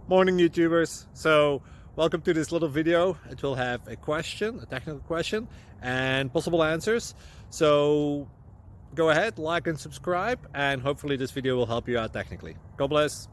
Morning YouTubers. So welcome to this little video. It will have a question, a technical question, and possible answers. So go ahead, like and subscribe, and hopefully this video will help you out technically. God bless.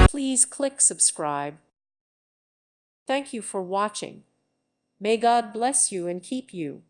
Please click subscribe. Thank you for watching. May God bless you and keep you.